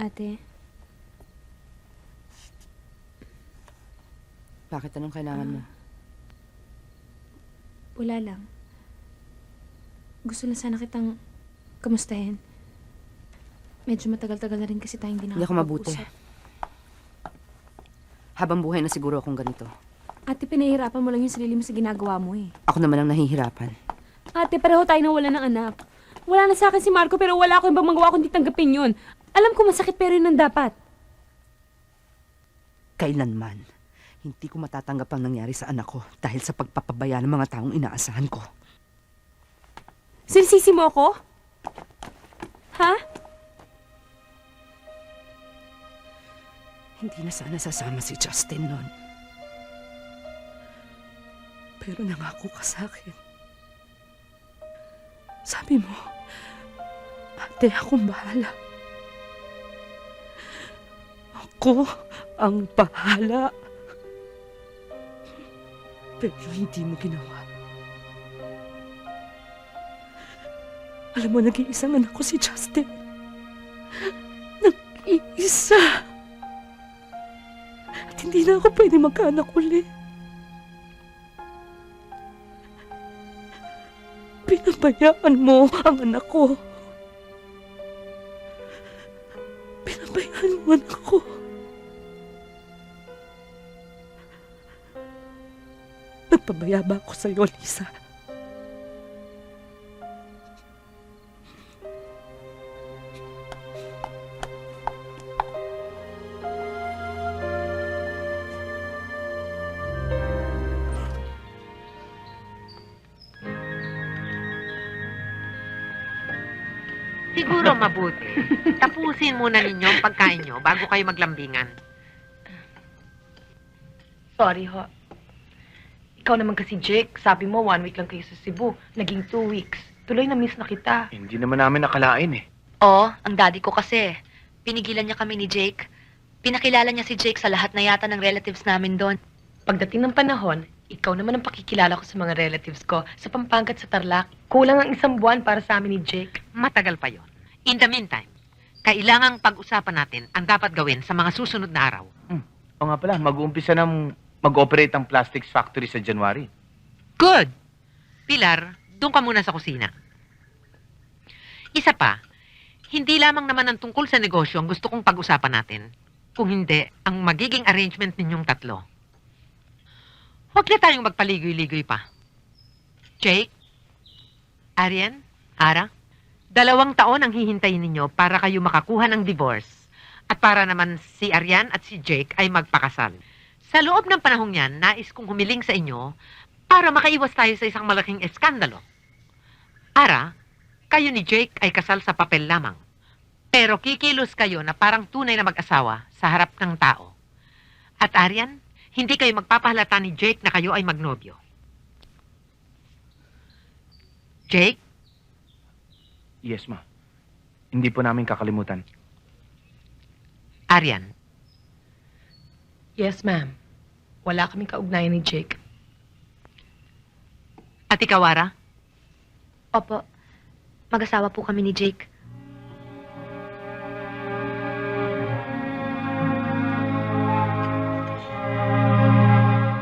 Ate, Bakit? Anong kailangan mo? wala lang. Gusto lang sana kitang kamustahin. Medyo matagal-tagal na rin kasi tayong hindi Hindi ako mabuti. nakakapag-usap. Habang buhay na siguro akong ganito. Ate, pinahihirapan mo lang yung sarili mo sa ginagawa mo eh. Ako naman ang nahihirapan. Ate, pareho tayo nawala ng anak. Wala na sa akin si Marco pero wala akong ibang magawa kundi tanggapin yun. Alam ko masakit pero yun ang dapat. Kailanman, hindi ko matatanggap ang nangyari sa anak ko dahil sa pagpapabaya ng mga taong inaasahan ko. Sinisisi mo ako? Ha? Hindi na sana sasama si Justin noon. Pero nangako ka sa akin. Sabi mo, ate, akong bahala. Ako ang bahala. Pero hindi mo ginawa. Alam mo, nag-iisang anak ko si Justin. Nag-iisa. At hindi na ako pwede magkaanak uli. Pinabayaan mo ang anak ko. Pinabayaan mo ang anak ko. Nagpabaya ba ako sa'yo, Lisa? Siguro mabuti. Tapusin muna ninyo ang pagkain nyo bago kayo maglambingan. Sorry ho. Ikaw naman kasi, Jake. Sabi mo, 1 week lang kayo sa Cebu. Naging 2 weeks. Tuloy na miss na kita. Hindi naman namin nakalain eh. Oo, ang daddy ko kasi. Pinigilan niya kami ni Jake. Pinakilala niya si Jake sa lahat na yata ng relatives namin doon. Pagdating ng panahon, ikaw naman ang pakikilala ko sa mga relatives ko sa Pampanga at sa Tarlac. Kulang ang 1 buwan para sa amin ni Jake. Matagal pa yon. In the meantime, kailangang pag-usapan natin ang dapat gawin sa mga susunod na araw. O nga pala, mag-uumpisa ng mag-operate ang plastics factory sa January. Good! Pilar, doon ka muna sa kusina. Isa pa, hindi lamang naman ang tungkol sa negosyo ang gusto kong pag-usapan natin. Kung hindi, ang magiging arrangement ninyong tatlo. Huwag na tayong magpaligoy-ligoy pa. Jake? Arian? Ara? 2 taon ang hihintayin ninyo para kayo makakuha ng divorce at para naman si Arian at si Jake ay magpakasal. Sa loob ng panahong yan, nais kong humiling sa inyo para makaiwas tayo sa isang malaking eskandalo. Ara, kayo ni Jake ay kasal sa papel lamang. Pero kikilos kayo na parang tunay na mag-asawa sa harap ng tao. At Arian, hindi kayo magpapahalata ni Jake na kayo ay magnobyo. Jake? Yes, ma. Hindi po namin kakalimutan. Arian? Yes, ma'am. Wala kaming kaugnayan ni Jake. At ikaw, Ara? Opo, mag-asawa po kami ni Jake.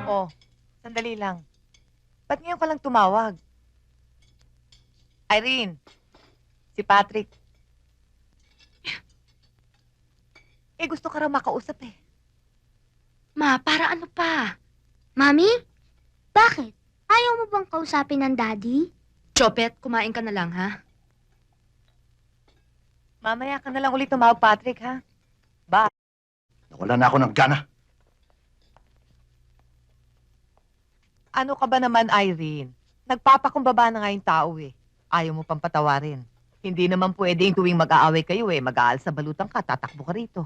Oh, sandali lang. Ba't ngayon ka lang tumawag? Irene, si Patrick. Eh, gusto ka raw makausap eh. Ma, para ano pa? Mami? Bakit? Ayaw mo bang kausapin ng daddy? Chopet, kumain ka na lang, ha? Mamaya ka na lang ulit tumawag, Patrick, ha? Wala na ako ng gana. Ano ka ba naman, Irene? Nagpapakumbaba na nga yung tao eh. Ayaw mo pang patawarin. Hindi naman pwedeng tuwing mag-aaway kayo eh. Mag-aal sa balutan ka, tatakbo ka rito.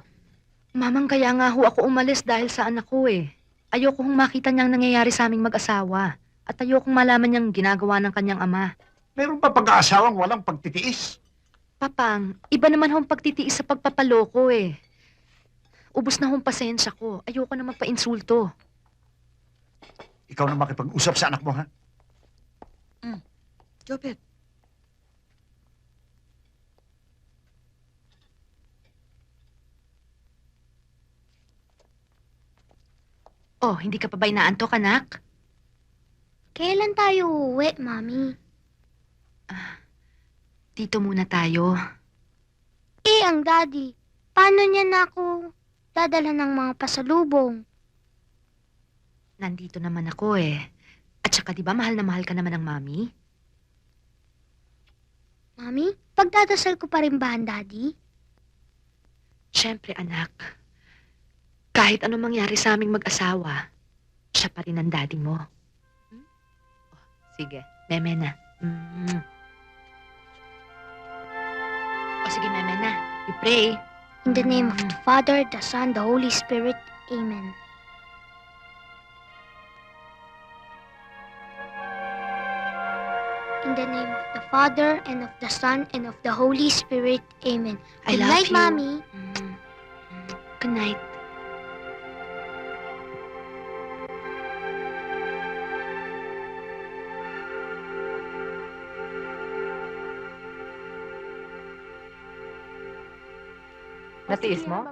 Mamang, kaya nga ho ako umalis dahil sa anak ko eh. Ayoko hong makita niyang nangyayari sa aming mag-asawa. At ayokong malaman niyang ginagawa ng kanyang ama. Meron pa pag-aasawang walang pagtitiis. Papang, iba naman hong pagtitiis sa pagpapaloko eh. Ubus na hong pasensya ko. Ayoko na magpa-insulto. Ikaw na makipag-usap sa anak mo, ha? Jopet. Oh, hindi ka pa ba inaantok, anak? Kailan tayo uuwi, Mami? Dito muna tayo. Eh, ang Daddy. Paano niya na ako dadala ng mga pasalubong? Nandito naman ako eh. At saka di ba mahal na mahal ka naman ng Mami? Mami, pagdadasal ko pa rin ba ang Daddy? Siyempre, anak. Kahit anong mangyari sa aming mag-asawa, siya pa rin ang daddy mo. Oh, sige, meme na. O sige, meme na. We pray. In the name of the Father, the Son, the Holy Spirit. Amen. In the name of the Father, and of the Son, and of the Holy Spirit. Amen. I Good love night, you. Mami. Good night. Natiis mo?